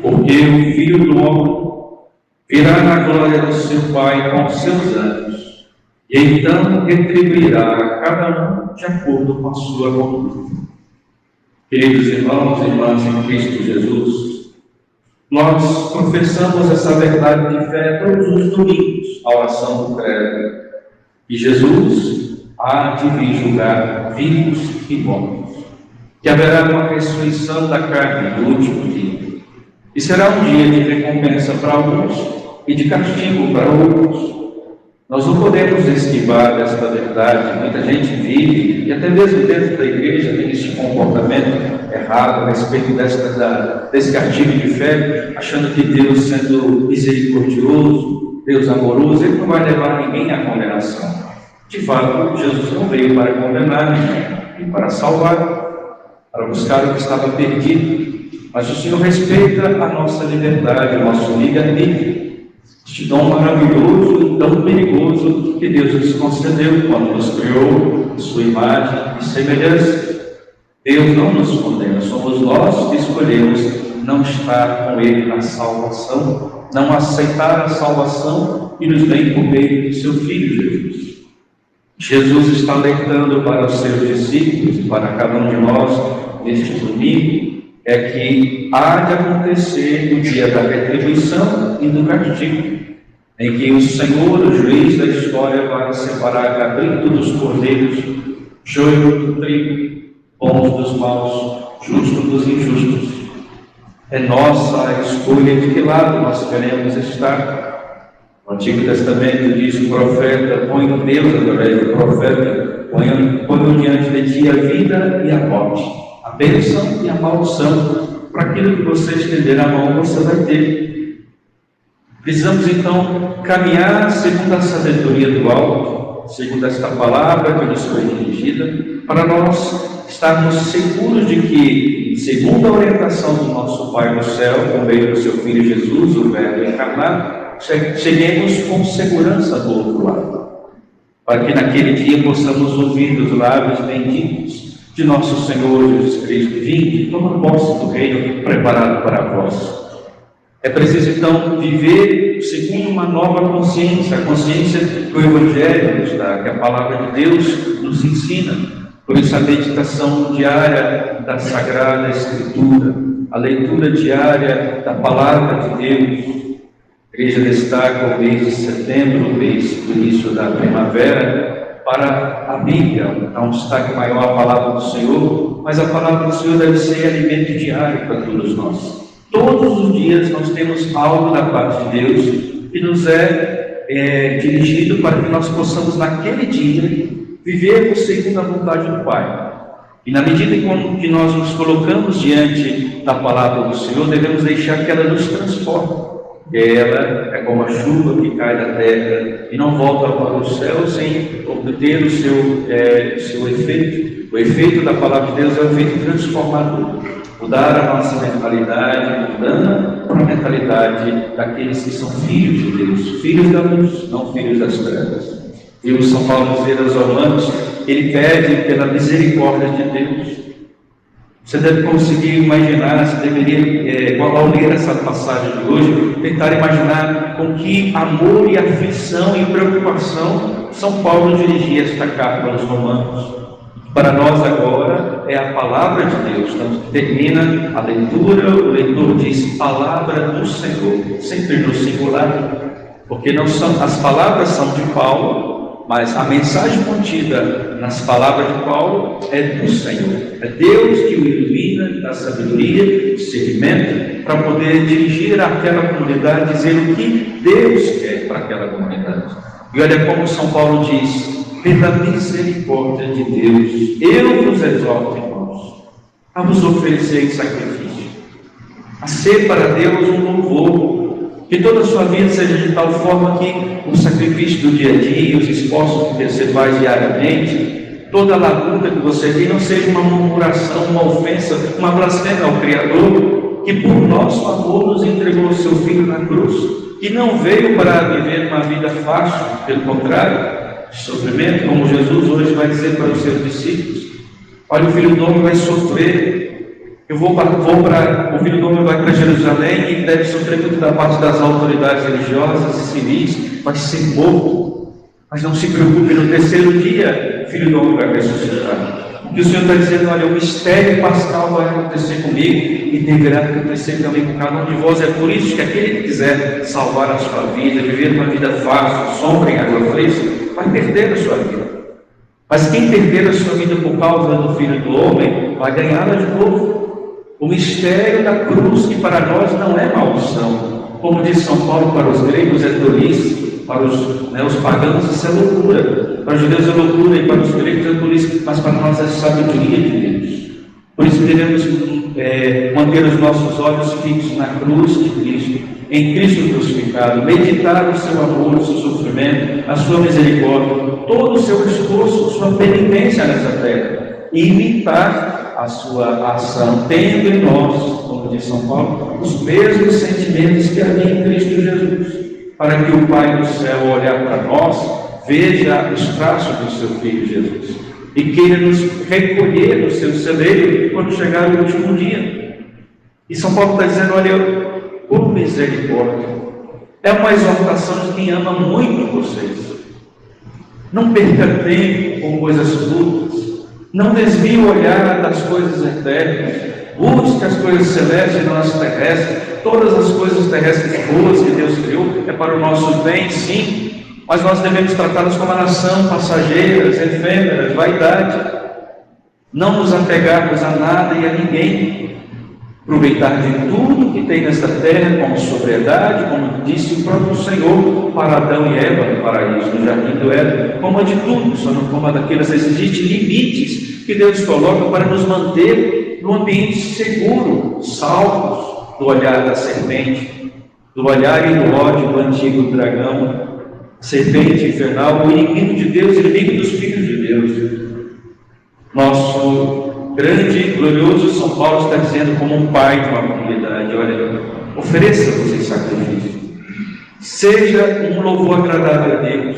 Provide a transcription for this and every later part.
Porque o Filho do Homem virá na glória do seu Pai com os seus anjos, e então retribuirá a cada um de acordo com a sua conduta. Queridos irmãos e irmãs em Cristo Jesus, nós professamos essa verdade de fé todos os domingos, a oração do credo, que Jesus há de vir julgar vivos e mortos, que haverá uma ressurreição da carne no último dia, e será um dia de recompensa para alguns e de castigo para outros. Nós não podemos esquivar desta verdade. Muita gente vive, e até mesmo dentro da igreja, tem esse comportamento errado a respeito desse artigo de fé, achando que Deus, sendo misericordioso, Deus amoroso, Ele não vai levar ninguém à condenação. De fato, Jesus não veio para condenar ninguém, e para salvar, para buscar o que estava perdido. Mas o Senhor respeita a nossa liberdade, o nosso livre-arbítrio. Este dom maravilhoso e tão perigoso que Deus nos concedeu quando nos criou em sua imagem e semelhança. Deus não nos condena, somos nós que escolhemos não estar com Ele na salvação, não aceitar a salvação que nos vem por meio do seu Filho Jesus. Jesus está alertando para os seus discípulos e para cada um de nós neste domingo, é que há de acontecer o dia da retribuição e do castigo, em que o Senhor, o juiz da história, vai separar cabrito dos cordeiros, joio do trigo, bons dos maus, justos dos injustos. É nossa a escolha de que lado nós queremos estar. O Antigo Testamento diz o profeta: põe Deus através do profeta, põe diante de ti a vida e a morte, a bênção e a maldição. Para aquilo que você estender a mão, você vai ter. Precisamos então caminhar segundo a sabedoria do alto, segundo esta palavra que nos foi dirigida, para nós estarmos seguros de que, segundo a orientação do nosso Pai do céu, por meio do seu Filho Jesus, o Verbo encarnado, cheguemos com segurança do outro lado, para que naquele dia possamos ouvir dos lábios benditos de nosso Senhor Jesus Cristo: vinde, toma posse do reino preparado para vós. É preciso então viver segundo uma nova consciência, a consciência que o Evangelho nos dá, que a palavra de Deus nos ensina. Por isso a meditação diária da Sagrada Escritura, a leitura diária da palavra de Deus. A igreja destaca o mês de setembro, o mês do início da primavera, para a Bíblia. Há um destaque maior a palavra do Senhor, mas a palavra do Senhor deve ser alimento diário para todos nós. Todos os dias nós temos algo da parte de Deus que nos é dirigido para que nós possamos, naquele dia, vivermos segundo a vontade do Pai. E na medida em que nós nos colocamos diante da palavra do Senhor, devemos deixar que ela nos transforme. Ela é como a chuva que cai da terra e não volta para o céu sem obter o seu efeito. O efeito da palavra de Deus é o efeito transformador. Mudar a nossa mentalidade, mudando para a mentalidade daqueles que são filhos de Deus, filhos da luz, não filhos das trevas. E o São Paulo dizer aos Romanos, ele pede pela misericórdia de Deus. Você deve conseguir imaginar, você deveria, ao ler essa passagem de hoje, tentar imaginar com que amor e aflição e preocupação São Paulo dirigia esta carta aos Romanos. Para nós agora é a palavra de Deus. Então termina a leitura, o leitor diz palavra do Senhor, sempre no singular, porque não são, as palavras são de Paulo, mas a mensagem contida nas palavras de Paulo é do Senhor. É Deus que o ilumina da sabedoria, discernimento, para poder dirigir àquela comunidade, dizer o que Deus quer para aquela comunidade. E olha como São Paulo diz: pela misericórdia de Deus, eu vos exorto, irmãos, a vos oferecer em sacrifício, a ser para Deus um louvor, que toda a sua vida seja de tal forma que o sacrifício do dia a dia, os esforços que você faz diariamente, toda a labuta que você tem, não seja uma murmuração, uma ofensa, uma blasfêmia ao Criador, que por nosso amor nos entregou o seu Filho na cruz, que não veio para viver uma vida fácil, pelo contrário, de sofrimento, como Jesus hoje vai dizer para os seus discípulos: olha, o Filho do Homem vai sofrer, O Filho do Homem vai para Jerusalém e deve sofrer muito da parte das autoridades religiosas e civis, vai ser morto. Mas não se preocupe, no terceiro dia, o Filho do Homem vai ressuscitar. O que o Senhor está dizendo, olha, o mistério pascal vai acontecer comigo e deverá acontecer também com cada um de vós. É por isso que aquele que quiser salvar a sua vida, viver uma vida fácil, sombra em água fresca, vai perder a sua vida. Mas quem perder a sua vida por causa do Filho do Homem, vai ganhá-la de novo. O mistério da cruz, que para nós não é maldição. Como diz São Paulo, para os gregos é tolice, para os pagãos isso é loucura. Para os judeus é loucura e para os gregos é tolice, mas para nós é sabedoria de Deus. Por isso devemos manter os nossos olhos fixos na cruz de Cristo, em Cristo crucificado, meditar o seu amor, o seu sofrimento, a sua misericórdia, todo o seu esforço, sua penitência nessa terra, e imitar a sua ação, tendo em nós, como diz São Paulo, os mesmos sentimentos que havia em Cristo Jesus, para que o Pai do céu, ao olhar para nós, veja os traços do seu Filho Jesus e queira nos recolher no seu celeiro quando chegar o último dia. E São Paulo está dizendo, olha, por misericórdia, é uma exortação de quem ama muito vocês. Não perca tempo com coisas fúteis. Não desvie o olhar das coisas eternas. Busque as coisas celestes e não as terrestres. Todas as coisas terrestres boas que Deus criou é para o nosso bem, sim. Mas nós devemos tratá-las como uma nação passageiras, efêmeras, vaidade. Não nos apegarmos a nada e a ninguém. Aproveitar de tudo que tem nesta terra com sobriedade, como disse o próprio Senhor para Adão e Eva no paraíso, no jardim do Éden. Coma de tudo, só não coma daqueles. Existem limites que Deus coloca para nos manter num ambiente seguro, salvos do olhar da serpente, do olhar e do ódio do antigo dragão, serpente infernal, o inimigo de Deus, inimigo dos filhos de Deus. Nosso grande e glorioso São Paulo está dizendo como um pai de uma comunidade, olha, ofereça-vos em sacrifício, seja um louvor agradável a Deus.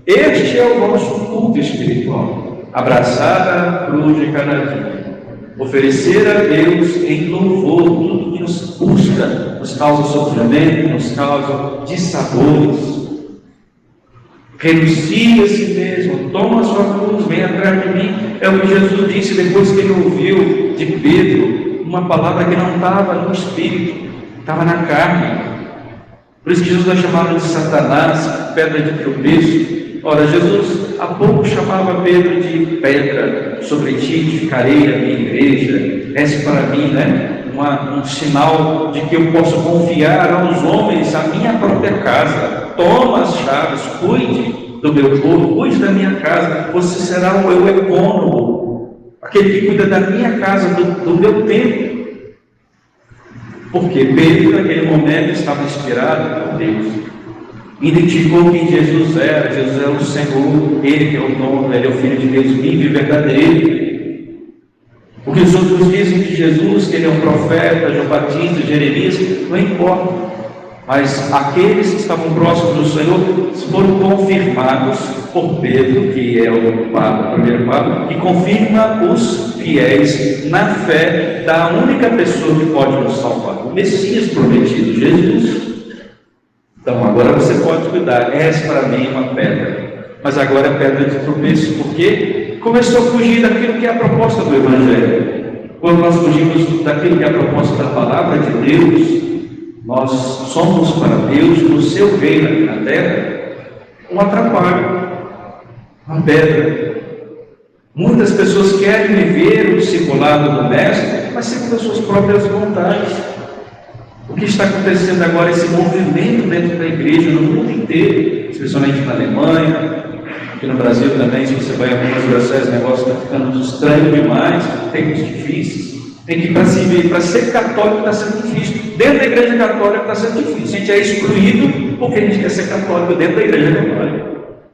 Este é o vosso culto espiritual, abraçar a cruz de cada dia, oferecer a Deus em louvor tudo que nos busca, nos causa sofrimento, nos causa dissabores. Renuncie a si mesmo, toma a sua cruz, vem atrás de mim. É o que Jesus disse depois que ele ouviu de Pedro uma palavra que não estava no espírito, estava na carne. Por isso que Jesus é chamado de Satanás, pedra de tropeço. Ora, Jesus há pouco chamava Pedro de pedra, sobre ti edificarei a minha igreja. Esse para mim, um sinal de que eu posso confiar aos homens a minha própria casa. Toma as chaves, cuide do meu povo, cuide da minha casa. Você será o meu ecônomo, aquele que cuida da minha casa, do meu tempo. Porque Pedro, naquele momento, estava inspirado por Deus. Identificou quem Jesus era. Jesus é o Senhor, Ele que é o dono, Ele é o Filho de Deus vivo e verdadeiro. O que os outros dizem de Jesus, que Ele é um profeta, João Batista, Jeremias, não importa. Mas aqueles que estavam próximos do Senhor foram confirmados por Pedro, que é o primeiro Papa, que confirma os fiéis na fé da única pessoa que pode nos salvar, o Messias prometido, Jesus. Então agora você pode cuidar. Essa para mim é uma pedra, mas agora é pedra de tropeço, porque começou a fugir daquilo que é a proposta do Evangelho. Quando nós fugimos daquilo que é a proposta da palavra de Deus, nós somos para Deus, no seu reino aqui na terra, um atrapalho, uma pedra. Muitas pessoas querem viver o discipulado do Mestre, mas segundo as suas próprias vontades. O que está acontecendo agora, esse movimento dentro da igreja, no mundo inteiro, especialmente na Alemanha, aqui no Brasil também, se você vai a algumas dioceses, o negócio está ficando estranho demais, tempos difíceis. Tem que ir para ser católico está sendo difícil. Dentro da igreja católica está sendo difícil. A gente é excluído porque a gente quer ser católico dentro da igreja católica.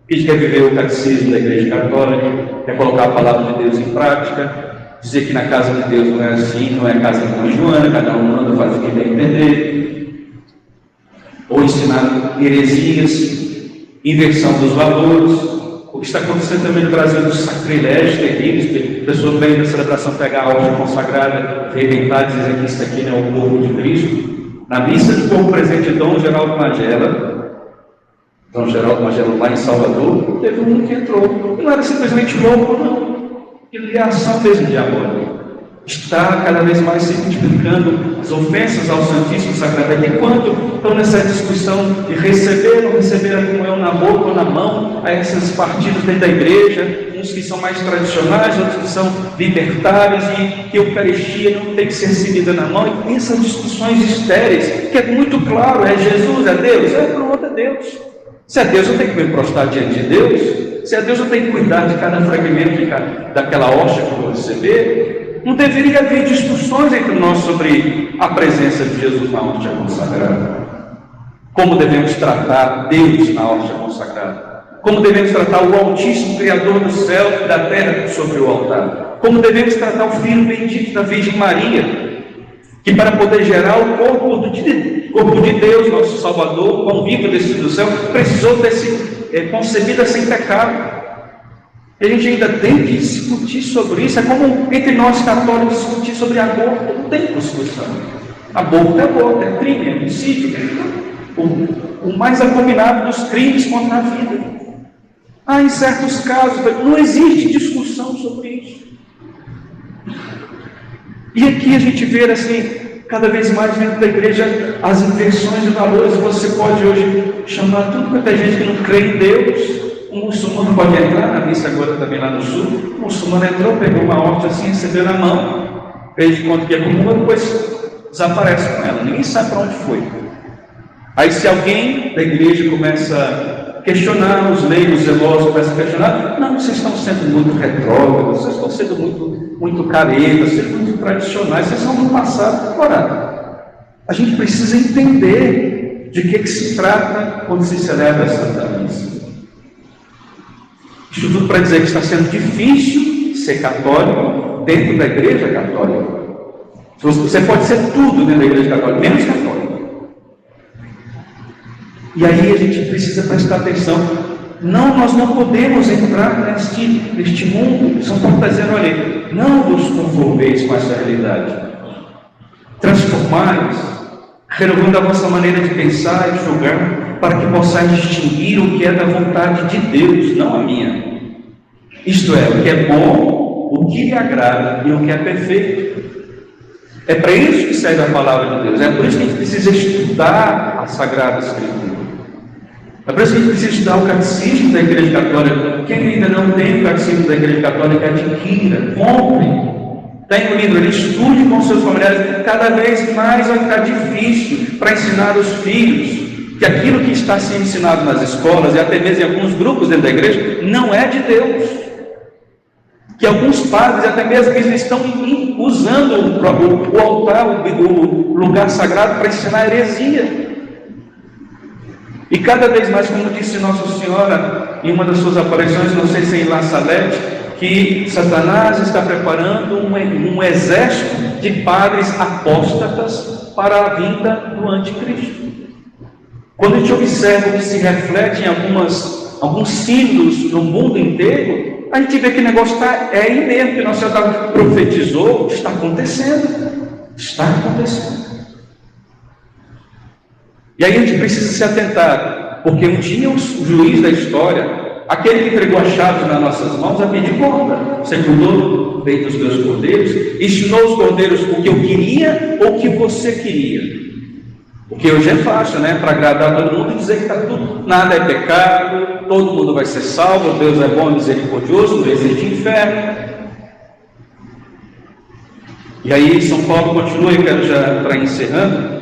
A gente quer viver o catecismo da igreja católica, quer colocar a palavra de Deus em prática, dizer que na casa de Deus não é assim, não é a casa de Joana, cada um manda fazer o que bem entender. Ou ensinar heresias, inversão dos valores, O que está acontecendo também no Brasil dos sacrilégios terríveis, que pessoas vêm da celebração pegar a hóstia consagrada, arrebentar e dizer que isso aqui não é o corpo de Cristo. Na missa de corpo presente de Dom Geraldo Magela, lá em Salvador, teve um que entrou. E não era simplesmente louco, não. Ele é ação mesmo diabólica. Está cada vez mais se multiplicando as ofensas ao Santíssimo Sagrado. Enquanto estão nessa discussão de receber ou não receber a comunhão na boca ou na mão, a esses partidos dentro da igreja, uns que são mais tradicionais, outros que são libertários, e que a Eucaristia não tem que ser recebida na mão, e essas discussões estéreis, que é muito claro, é Jesus, é Deus, pronto, é Deus. Se é Deus, eu tenho que me prostrar diante de Deus. Se é Deus, eu tenho que cuidar de cada fragmento daquela hóstia que eu vou receber. Não deveria haver discussões entre nós sobre a presença de Jesus na hóstia consagrada. Como devemos tratar Deus na hóstia consagrada. Como devemos tratar o Altíssimo Criador do céu e da terra sobre o altar. Como devemos tratar o Filho bendito da Virgem Maria, que para poder gerar o corpo de Deus, nosso Salvador, o pão vivo descido do céu, precisou ter sido concebida sem pecado. E a gente ainda tem que discutir sobre isso. É como entre nós católicos discutir sobre aborto. Não tem discussão. Aborto, é crime, é homicídio. O mais abominável dos crimes contra a vida. Em certos casos, não existe discussão sobre isso. E aqui a gente vê assim, cada vez mais dentro da igreja, as inversões de valores. Você pode hoje chamar tudo quanto é gente que não crê em Deus. Um muçulmano pode entrar na missa agora também lá no sul. O muçulmano entrou, pegou uma hóstia assim, recebeu na mão, fez de conta que é comum, depois desaparece com ela. Ninguém sabe para onde foi. Aí se alguém da igreja começa a questionar, os leigos zelosos começam a questionar, não, vocês estão sendo muito retrógrados, vocês estão sendo muito caretas, vocês são muito tradicionais, vocês são do passado. Agora, a gente precisa entender de que se trata quando se celebra a Santa Missa. Isso tudo para dizer que está sendo difícil ser católico dentro da Igreja Católica. Você pode ser tudo dentro da Igreja Católica, menos católico. E aí a gente precisa prestar atenção. Nós não podemos entrar neste mundo. São Paulo está dizendo, olha, não vos conformeis com essa realidade. Transformai-vos, renovando a vossa maneira de pensar e de julgar, para que possais distinguir o que é da vontade de Deus, não a minha. Isto é, o que é bom, o que lhe agrada e o que é perfeito. É para isso que serve a palavra de Deus. É por isso que a gente precisa estudar a Sagrada Escritura. É por isso que a gente precisa estudar o Catecismo da Igreja Católica. Quem ainda não tem o Catecismo da Igreja Católica, adquira, compre. Tem um livro ali, estude com seus familiares. Cada vez mais vai ficar difícil para ensinar os filhos que aquilo que está sendo ensinado nas escolas e até mesmo em alguns grupos dentro da igreja não é de Deus. Que alguns padres, até mesmo eles estão usando o altar, o lugar sagrado para ensinar heresia. E cada vez mais, como disse Nossa Senhora em uma das suas aparições, não sei se é em La Salette, que Satanás está preparando um exército de padres apóstatas para a vinda do anticristo. Quando a gente observa o que se reflete em alguns símbolos no mundo inteiro, a gente vê que o negócio é aí mesmo, que Nossa Senhora profetizou, está acontecendo. Está acontecendo. E aí a gente precisa se atentar, porque um dia o juiz da história, aquele que entregou as chaves nas nossas mãos, vai pedir conta. Você cuidou bem dos meus cordeiros? Ensinou os cordeiros o que eu queria ou o que você queria? Porque hoje é fácil, né? Para agradar todo mundo e dizer que está tudo, nada é pecado, todo mundo vai ser salvo, Deus é bom e misericordioso, não existe inferno. E aí São Paulo continua, eu quero já para encerrando,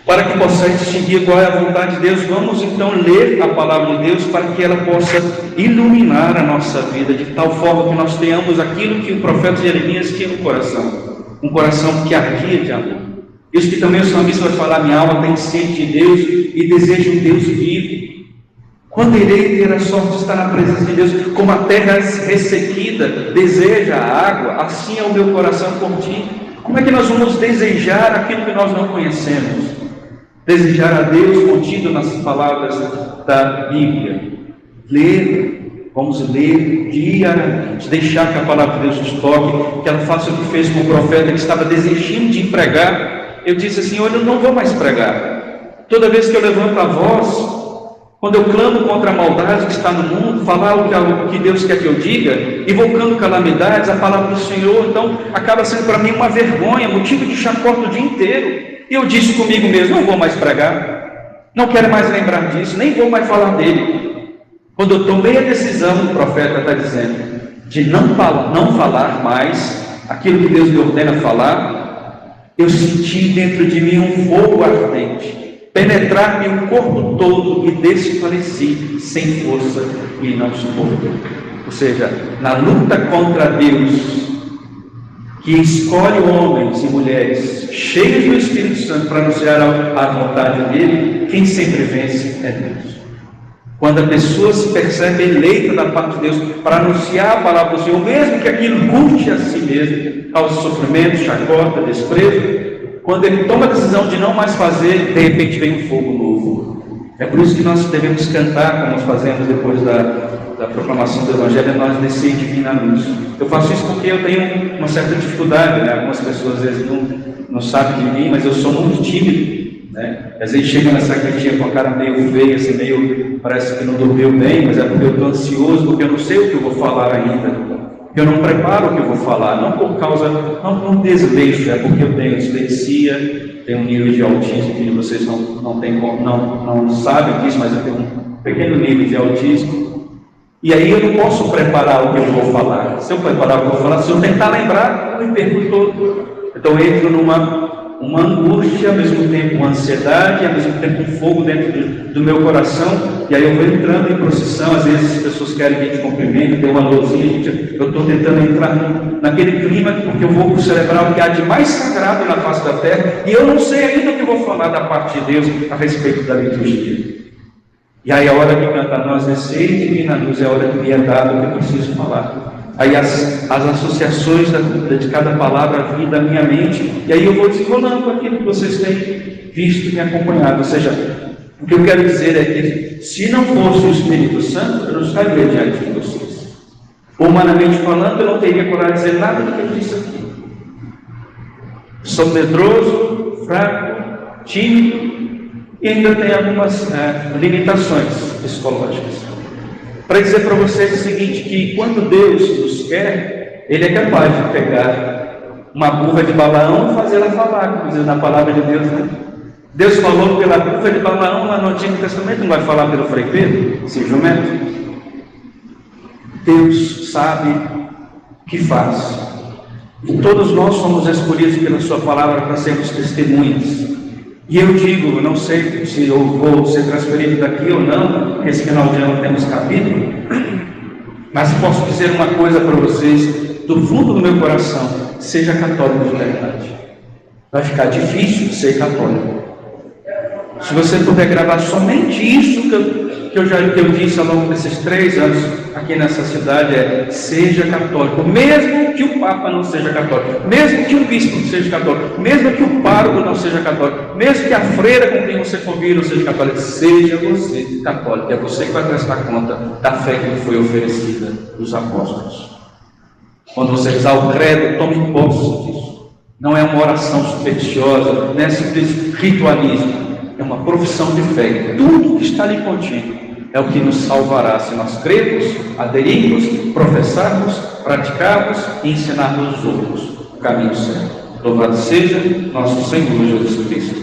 para que possais distinguir qual é a vontade de Deus. Vamos então ler a palavra de Deus para que ela possa iluminar a nossa vida, de tal forma que nós tenhamos aquilo que o profeta Jeremias tinha no coração, um coração que ardia de amor. Isso que também o salmista vai falar, minha alma tem sede de Deus e deseja um Deus vivo. Quando irei ter a sorte de estar na presença de Deus, como a terra ressequida deseja a água, assim é o meu coração por ti. Como é que nós vamos desejar aquilo que nós não conhecemos? Desejar a Deus contido nas palavras da Bíblia. Ler, Vamos ler diariamente, deixar que a palavra de Deus nos toque, que ela faça o que fez com o profeta que estava desejando de pregar. Eu disse assim: Senhor, eu não vou mais pregar. Toda vez que eu levanto a voz, quando eu clamo contra a maldade que está no mundo, falar o que Deus quer que eu diga, invocando calamidades, a palavra do Senhor, então acaba sendo para mim uma vergonha, motivo de chacota o dia inteiro. E eu disse comigo mesmo: não vou mais pregar, não quero mais lembrar disso, nem vou mais falar dele. Quando eu tomei a decisão, o profeta está dizendo, de não falar mais aquilo que Deus me ordena falar, eu senti dentro de mim um fogo ardente, penetrar-me o corpo todo e desfaleci, sem força e não suportei. Ou seja, na luta contra Deus, que escolhe homens e mulheres cheios do Espírito Santo para anunciar a vontade dele, quem sempre vence é Deus. Quando a pessoa se percebe eleita da parte de Deus para anunciar a palavra do Senhor, mesmo que aquilo custe a si mesmo, cause sofrimento, chacota, desprezo, quando ele toma a decisão de não mais fazer, de repente vem um fogo novo. É por isso que nós devemos cantar, como nós fazemos depois da proclamação do Evangelho, nós descer de vir na luz. Eu faço isso porque eu tenho uma certa dificuldade, né? Algumas pessoas às vezes não sabem de mim, mas eu sou muito tímido. Às vezes chega na sacristia com a cara meio feia, assim, meio, parece que não dormiu bem, mas é porque eu estou ansioso, porque eu não sei o que eu vou falar ainda, porque eu não preparo o que eu vou falar, não por causa, não desleixo, é porque eu tenho dislexia, tenho um nível de autismo que vocês não sabem disso, mas eu tenho um pequeno nível de autismo, e aí eu não posso preparar o que eu vou falar. Se eu preparar o que eu vou falar, se eu tentar lembrar, eu me perco todo. Então eu entro numa angústia, ao mesmo tempo uma ansiedade, ao mesmo tempo um fogo dentro do meu coração, e aí eu vou entrando em procissão. Às vezes as pessoas querem que a gente cumprimente, tem uma luzinha, eu estou tentando entrar naquele clima, porque eu vou celebrar o que há de mais sagrado na face da terra, e eu não sei ainda o que eu vou falar da parte de Deus a respeito da liturgia. E aí a hora que canta nós descer e vir na luz, é a hora que me é dado o que eu preciso falar. Aí as associações de cada palavra vêm da minha mente, e aí eu vou desenrolando aquilo que vocês têm visto e me acompanhado. Ou seja, o que eu quero dizer é que, se não fosse o Espírito Santo, eu não estaria diante de vocês. Humanamente falando, eu não teria coragem de dizer nada do que eu disse aqui. Sou medroso, fraco, tímido, e ainda tenho algumas limitações psicológicas. Para dizer para vocês o seguinte, que quando Deus nos quer, Ele é capaz de pegar uma burra de Balaão e fazer ela falar, como diz na palavra de Deus, né? Deus falou pela burra de Balaão lá no Antigo Testamento, não vai falar pelo Frei Pedro, esse jumento. Deus sabe o que faz. E todos nós somos escolhidos pela Sua palavra para sermos testemunhas. E eu digo, não sei se eu vou ser transferido daqui ou não, porque esse final de ano temos capítulo, mas posso dizer uma coisa para vocês, do fundo do meu coração: seja católico de verdade. Vai ficar difícil ser católico. Se você puder gravar somente isso que eu disse ao longo desses 3 anos aqui nessa cidade, seja católico, mesmo que o Papa não seja católico, mesmo que o bispo não seja católico, mesmo que o pároco não seja católico, mesmo que a freira com quem você convive não seja católica, seja você católico. É você que vai prestar conta da fé que foi oferecida dos apóstolos. Quando você rezar o credo, tome posse disso. Não é uma oração supersticiosa, não é simples ritualismo. É uma profissão de fé. Tudo que está ali contido é o que nos salvará, se nós cremos, aderirmos, professarmos, praticarmos e ensinarmos os outros o caminho certo. Louvado seja nosso Senhor Jesus Cristo.